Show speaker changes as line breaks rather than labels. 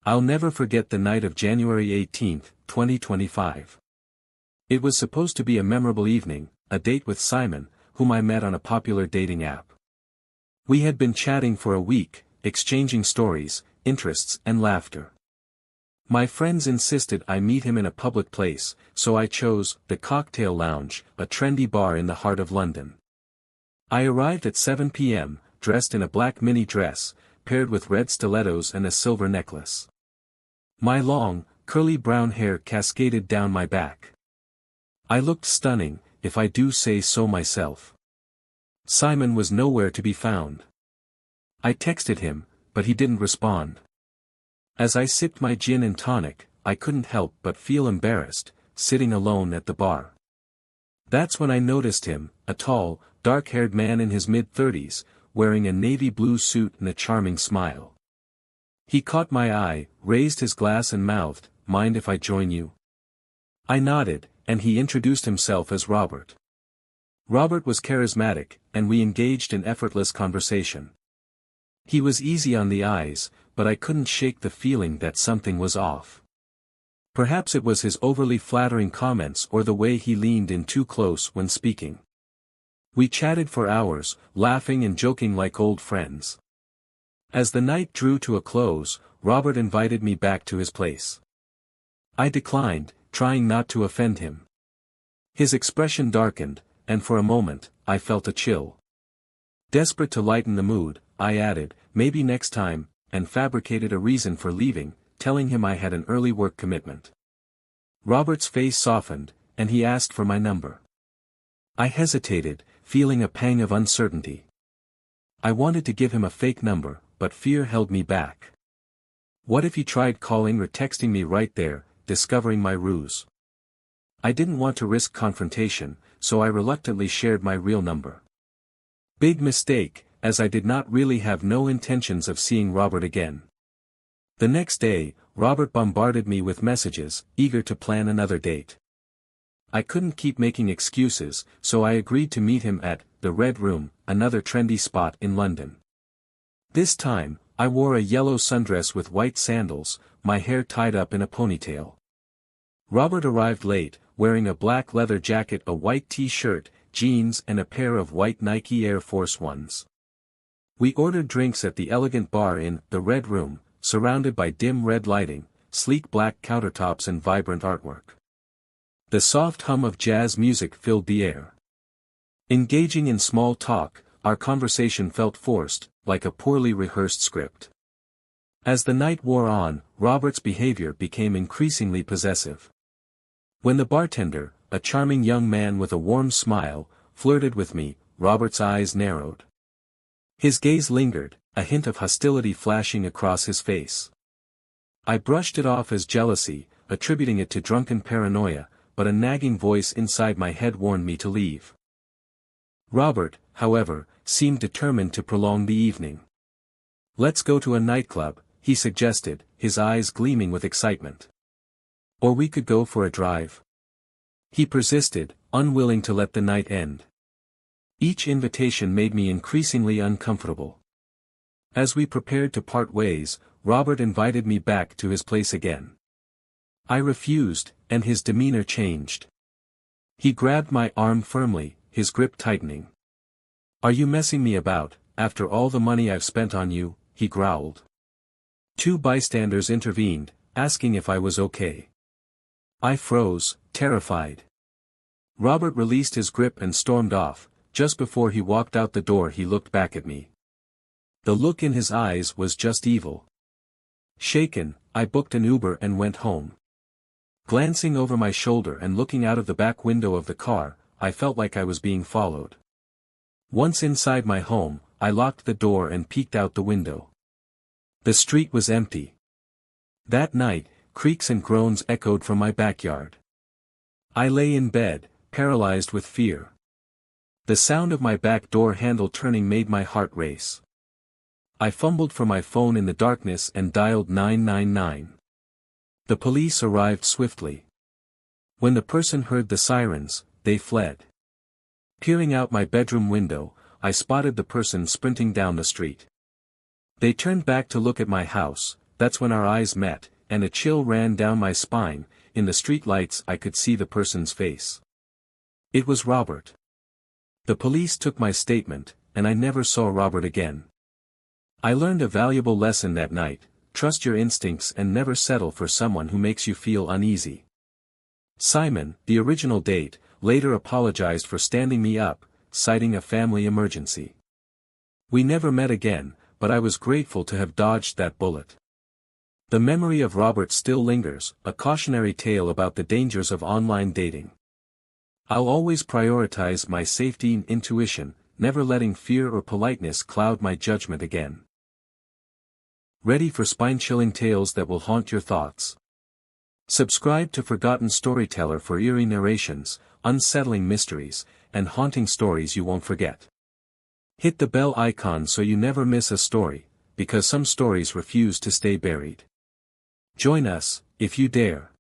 I'll never forget the night of January 18, 2025. It was supposed to be a memorable evening, a date with Simon, whom I met on a popular dating app. We had been chatting for a week, exchanging stories, interests and laughter. My friends insisted I meet him in a public place, so I chose the Cocktail Lounge, a trendy bar in the heart of London. I arrived at 7 p.m., dressed in a black mini dress, paired with red stilettos and a silver necklace. My long, curly brown hair cascaded down my back. I looked stunning, if I do say so myself. Simon was nowhere to be found. I texted him, but he didn't respond. As I sipped my gin and tonic, I couldn't help but feel embarrassed, sitting alone at the bar. That's when I noticed him, a tall, dark-haired man in his mid-30s, wearing a navy blue suit and a charming smile. He caught my eye, raised his glass and mouthed, "Mind if I join you?" I nodded, and he introduced himself as Robert. Robert was charismatic, and we engaged in effortless conversation. He was easy on the eyes, but I couldn't shake the feeling that something was off. Perhaps it was his overly flattering comments or the way he leaned in too close when speaking. We chatted for hours, laughing and joking like old friends. As the night drew to a close, Robert invited me back to his place. I declined, trying not to offend him. His expression darkened, and for a moment, I felt a chill. Desperate to lighten the mood, I added, "Maybe next time," and fabricated a reason for leaving, telling him I had an early work commitment. Robert's face softened, and he asked for my number. I hesitated, feeling a pang of uncertainty. I wanted to give him a fake number, but fear held me back. What if he tried calling or texting me right there, discovering my ruse? I didn't want to risk confrontation, so I reluctantly shared my real number. Big mistake, as I did not really have no intentions of seeing Robert again. The next day, Robert bombarded me with messages, eager to plan another date. I couldn't keep making excuses, so I agreed to meet him at the Red Room, another trendy spot in London. This time, I wore a yellow sundress with white sandals, my hair tied up in a ponytail. Robert arrived late, wearing a black leather jacket, a white t-shirt, jeans and a pair of white Nike Air Force Ones. We ordered drinks at the elegant bar in the Red Room, surrounded by dim red lighting, sleek black countertops and vibrant artwork. The soft hum of jazz music filled the air. Engaging in small talk, our conversation felt forced, like a poorly rehearsed script. As the night wore on, Robert's behavior became increasingly possessive. When the bartender, a charming young man with a warm smile, flirted with me, Robert's eyes narrowed. His gaze lingered, a hint of hostility flashing across his face. I brushed it off as jealousy, attributing it to drunken paranoia, but a nagging voice inside my head warned me to leave. Robert, however, seemed determined to prolong the evening. "Let's go to a nightclub," he suggested, his eyes gleaming with excitement. "Or we could go for a drive." He persisted, unwilling to let the night end. Each invitation made me increasingly uncomfortable. As we prepared to part ways, Robert invited me back to his place again. I refused, and his demeanor changed. He grabbed my arm firmly, his grip tightening. "Are you messing me about, after all the money I've spent on you?" he growled. Two bystanders intervened, asking if I was okay. I froze, terrified. Robert released his grip and stormed off. Just before he walked out the door he looked back at me. The look in his eyes was just evil. Shaken, I booked an Uber and went home. Glancing over my shoulder and looking out of the back window of the car, I felt like I was being followed. Once inside my home, I locked the door and peeked out the window. The street was empty. That night, creaks and groans echoed from my backyard. I lay in bed, paralyzed with fear. The sound of my back door handle turning made my heart race. I fumbled for my phone in the darkness and dialed 999. The police arrived swiftly. When the person heard the sirens, they fled. Peering out my bedroom window, I spotted the person sprinting down the street. They turned back to look at my house, that's when our eyes met, and a chill ran down my spine. In the street lights I could see the person's face. It was Robert. The police took my statement, and I never saw Robert again. I learned a valuable lesson that night: trust your instincts and never settle for someone who makes you feel uneasy. Simon, the original date, later apologized for standing me up, citing a family emergency. We never met again, but I was grateful to have dodged that bullet. The memory of Robert still lingers, a cautionary tale about the dangers of online dating. I'll always prioritize my safety and intuition, never letting fear or politeness cloud my judgment again. Ready for spine-chilling tales that will haunt your thoughts? Subscribe to Forgotten Storyteller for eerie narrations, unsettling mysteries, and haunting stories you won't forget. Hit the bell icon so you never miss a story, because some stories refuse to stay buried. Join us, if you dare.